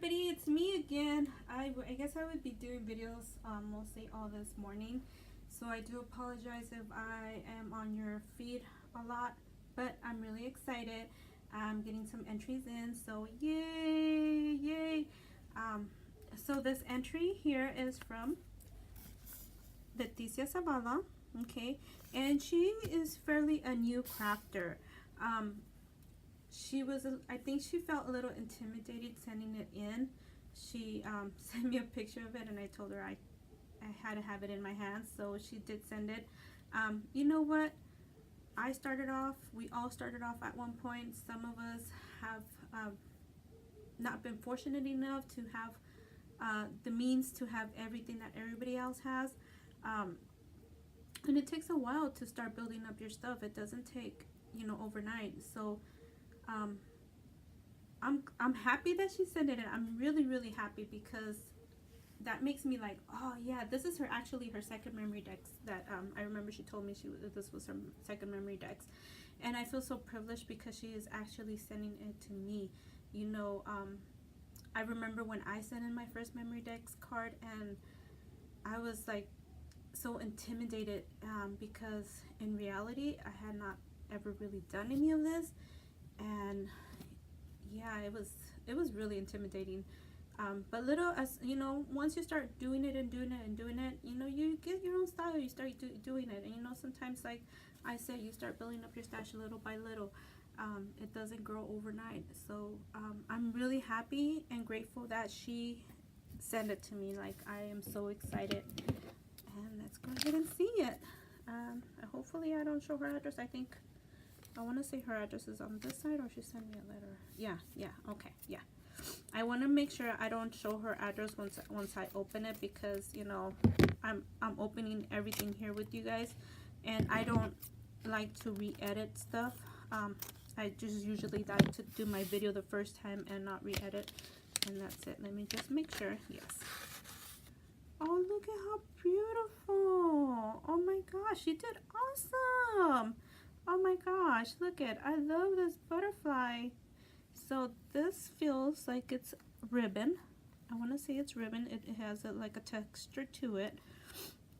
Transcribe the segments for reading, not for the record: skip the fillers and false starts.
everybody, it's me again. I guess I would be doing videos mostly all this morning, so I do apologize if I am on your feed a lot, but I'm really excited. I'm getting some entries in, so yay. So this entry here is from Leticia Zavala, okay, and she is fairly a new crafter. She was, I think she felt a little intimidated sending it in. She sent me a picture of it, and I told her I had to have it in my hands, so she did send it. You know what? We all started off at one point. Some of us have not been fortunate enough to have the means to have everything that everybody else has. And it takes a while to start building up your stuff. It doesn't take, you know, overnight. So I'm happy that she sent it, and I'm really happy because that makes me like, oh yeah, this is actually her second memorydex that I remember she told me this was her second memorydex, and I feel so privileged because she is actually sending it to me. You know, I remember when I sent in my first memorydex card, and I was like so intimidated because in reality I had not ever really done any of this, and yeah, it was really intimidating. But little as you know, once you start doing it, you know, you get your own style. You start doing it, and you know, sometimes, like I said, you start building up your stash little by little. It doesn't grow overnight. So I'm really happy and grateful that she sent it to me. Like, I am so excited, and let's go ahead and see it. Hopefully I don't show her address. I want to say her address is on this side, or she sent me a letter. Yeah, okay, yeah. I want to make sure I don't show her address once I open it, because you know, I'm opening everything here with you guys, and I don't like to re-edit stuff. I just usually like to do my video the first time and not re-edit, and that's it. Let me just make sure. Yes. Oh, look at how beautiful. Oh my gosh, she did awesome. Oh my gosh, look at, I love this butterfly. So this feels like it's ribbon. I want to say it's ribbon. It has like a texture to it.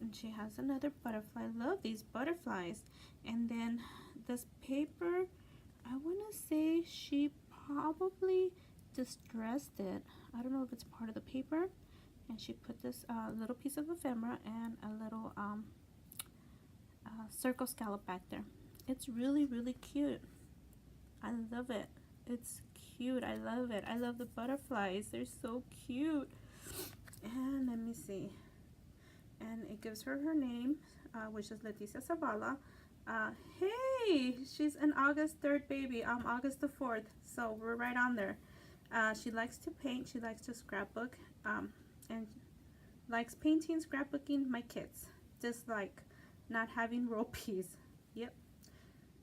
And she has another butterfly. I love these butterflies. And then this paper, I want to say she probably distressed it. I don't know if it's part of the paper. And she put this little piece of ephemera and a little circle scallop back there. It's really cute. I love it. It's cute. I love it. I love the butterflies. They're so cute. And let me see. And it gives her name, which is Leticia Zavala. Hey, she's an August 3rd baby. I'm August the 4th. So we're right on there. She likes to paint. She likes to scrapbook. And likes painting, scrapbooking, my kids. Just like not having ropees. Yep.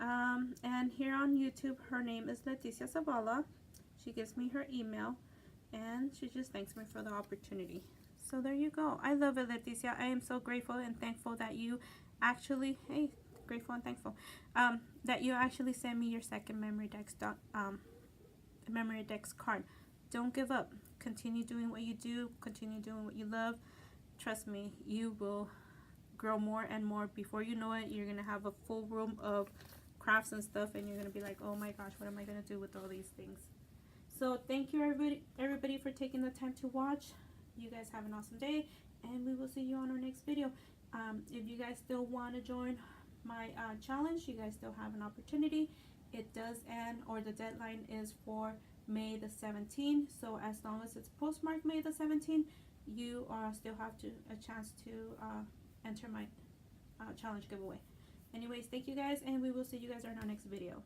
And here on YouTube, her name is Leticia Zavala. She gives me her email, and she just thanks me for the opportunity. So there you go. I love it, Leticia. I am so grateful and thankful that you actually, grateful and thankful, that you actually sent me your second memorydex card. Don't give up. Continue doing what you do. Continue doing what you love. Trust me, you will grow more and more. Before you know it, you're gonna have a full room of crafts and stuff, and you're gonna be like, oh my gosh, what am I gonna do with all these things? So thank you everybody for taking the time to watch. You guys have an awesome day, and we will see you on our next video. If you guys still want to join my challenge, you guys still have an opportunity. It does end, or the deadline is for May the 17th. So as long as it's postmarked May the 17th, you still have a chance to enter my challenge giveaway. Anyways, thank you guys, and we will see you guys on our next video.